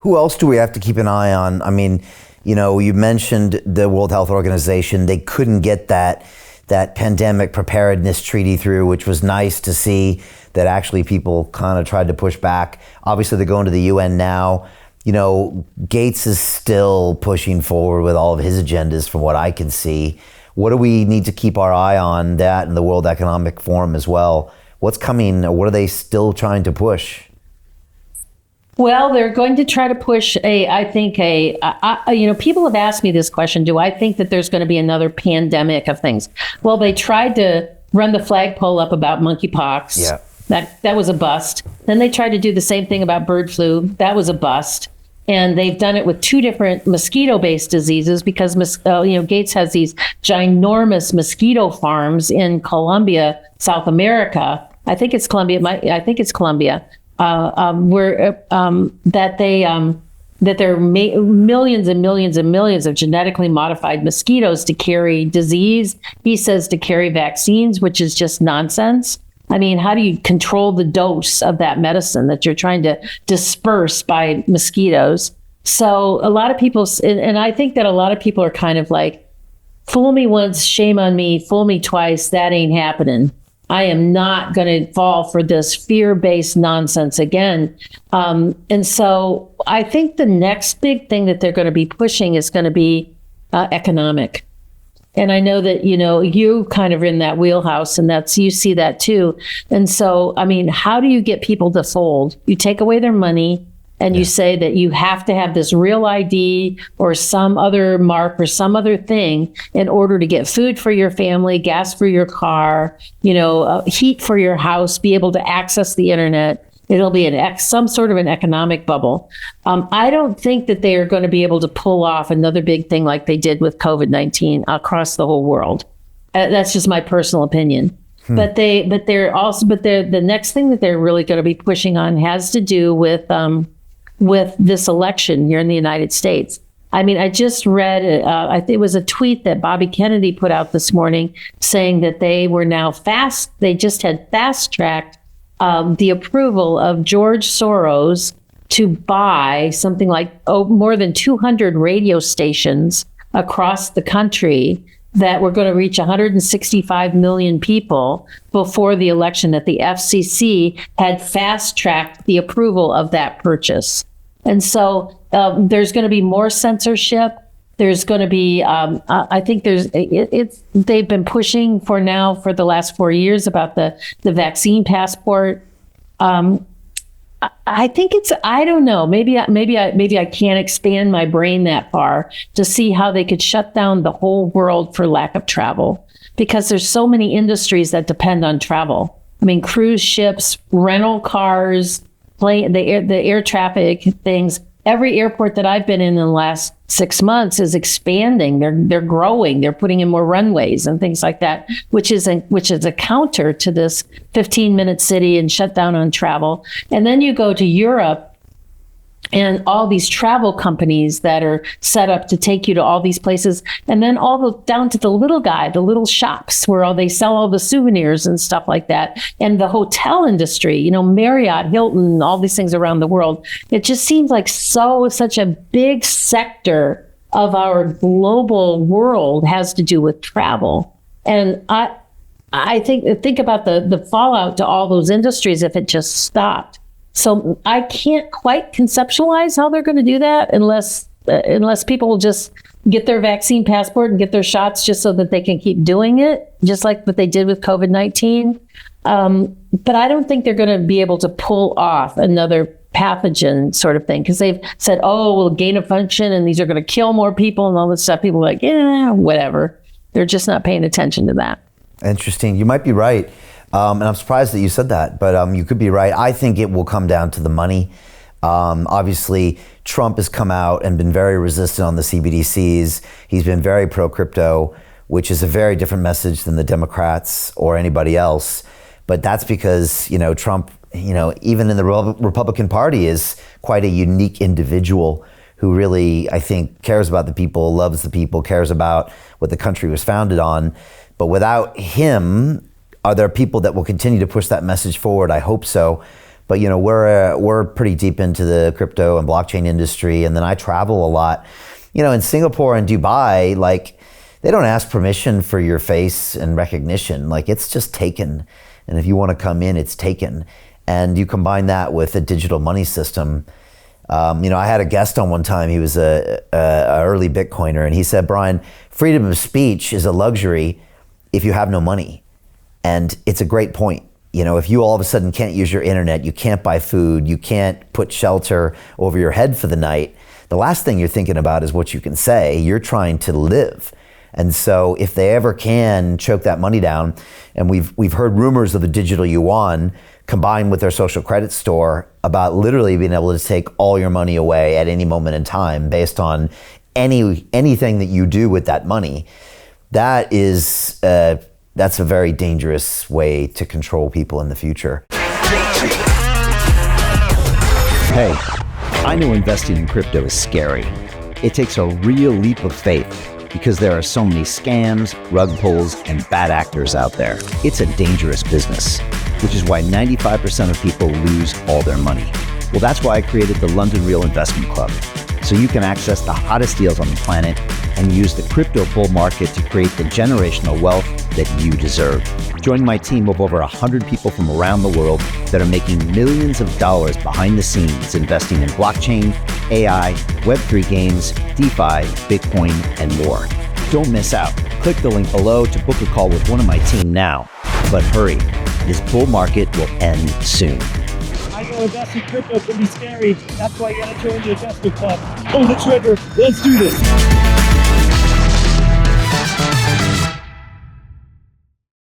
Who else do we have to keep an eye on? I mean, you mentioned the World Health Organization. They couldn't get that pandemic preparedness treaty through, which was nice to see that actually people kind of tried to push back. Obviously, they're going to the UN now. Gates is still pushing forward with all of his agendas from what I can see. What do we need to keep our eye on that and the World Economic Forum as well? What's coming? What are they still trying to push? Well, they're going to try to push people have asked me this question. Do I think that there's going to be another pandemic of things? Well, they tried to run the flagpole up about monkeypox. Yeah. That was a bust. Then they tried to do the same thing about bird flu. That was a bust. And they've done it with two different mosquito-based diseases because, Gates has these ginormous mosquito farms in Colombia, South America. I think it's Colombia. That there are millions and millions and millions of genetically modified mosquitoes to carry disease. He says to carry vaccines, which is just nonsense. I mean, how do you control the dose of that medicine that you're trying to disperse by mosquitoes? So a lot of people, and I think that a lot of people are kind of like, fool me once, shame on me, fool me twice, that ain't happening. I am not going to fall for this fear-based nonsense again. And so I think the next big thing that they're going to be pushing is going to be economic. And I know that, you kind of in that wheelhouse, and you see that too. And so, I mean, how do you get people to fold? You take away their money and you say that you have to have this real ID or some other mark or some other thing in order to get food for your family, gas for your car, heat for your house, be able to access the internet. It'll be some sort of an economic bubble. I don't think that they are going to be able to pull off another big thing like they did with COVID-19 across the whole world. That's just my personal opinion. But the next thing that they're really going to be pushing on has to do with this election here in the United States. I mean, I just read, I think it was a tweet that Bobby Kennedy put out this morning saying that they were now they just had fast-tracked the approval of George Soros to buy something like more than 200 radio stations across the country that were going to reach 165 million people before the election, that the FCC had fast-tracked the approval of that purchase. And so there's going to be more censorship. There's going to be, I think they've been pushing for the last 4 years about the vaccine passport. I think I don't know, maybe I can't expand my brain that far to see how they could shut down the whole world for lack of travel, because there's so many industries that depend on travel. I mean, cruise ships, rental cars, the air traffic things. Every airport that I've been in the last 6 months is expanding. They're growing. They're putting in more runways and things like that, which is a counter to this 15-minute city and shutdown on travel. And then you go to Europe, and all these travel companies that are set up to take you to all these places, and then down to the little shops where they sell all the souvenirs and stuff like that, and the hotel industry, Marriott, Hilton, all these things around the world. It just seems like such a big sector of our global world has to do with travel. And I think about the fallout to all those industries if it just stopped. So I can't quite conceptualize how they're going to do that unless people will just get their vaccine passport and get their shots just so that they can keep doing it, just like what they did with COVID-19. But I don't think they're going to be able to pull off another pathogen sort of thing, because they've said, we'll gain of function and these are going to kill more people and all this stuff. People are like, whatever. They're just not paying attention to that. Interesting. You might be right. And I'm surprised that you said that, but you could be right. I think it will come down to the money. Obviously, Trump has come out and been very resistant on the CBDCs. He's been very pro-crypto, which is a very different message than the Democrats or anybody else. But that's because, Trump, even in the Republican Party, is quite a unique individual who really, I think, cares about the people, loves the people, cares about what the country was founded on. But without him, are there people that will continue to push that message forward? I hope so. But we're pretty deep into the crypto and blockchain industry, and then I travel a lot. In Singapore and Dubai, like they don't ask permission for your face and recognition. Like it's just taken, and if you want to come in, it's taken. And you combine that with a digital money system. I had a guest on one time. He was a early Bitcoiner, and he said, Brian, freedom of speech is a luxury if you have no money. And it's a great point. If you all of a sudden can't use your internet, you can't buy food, you can't put shelter over your head for the night, the last thing you're thinking about is what you can say. You're trying to live. And so if they ever can choke that money down, and we've heard rumors of the digital yuan combined with their social credit store about literally being able to take all your money away at any moment in time based on anything that you do with that money, that's a very dangerous way to control people in the future. Hey, I know investing in crypto is scary. It takes a real leap of faith because there are so many scams, rug pulls, and bad actors out there. It's a dangerous business, which is why 95% of people lose all their money. Well, that's why I created the London Real Investment Club, so you can access the hottest deals on the planet and use the crypto bull market to create the generational wealth that you deserve. Join my team of over 100 people from around the world that are making millions of dollars behind the scenes investing in blockchain, AI, Web3 games, DeFi, Bitcoin, and more. Don't miss out. Click the link below to book a call with one of my team now. But hurry, this bull market will end soon. I know investing in crypto can be scary. That's why you gotta join the investment club. Pull the trigger. Let's do this.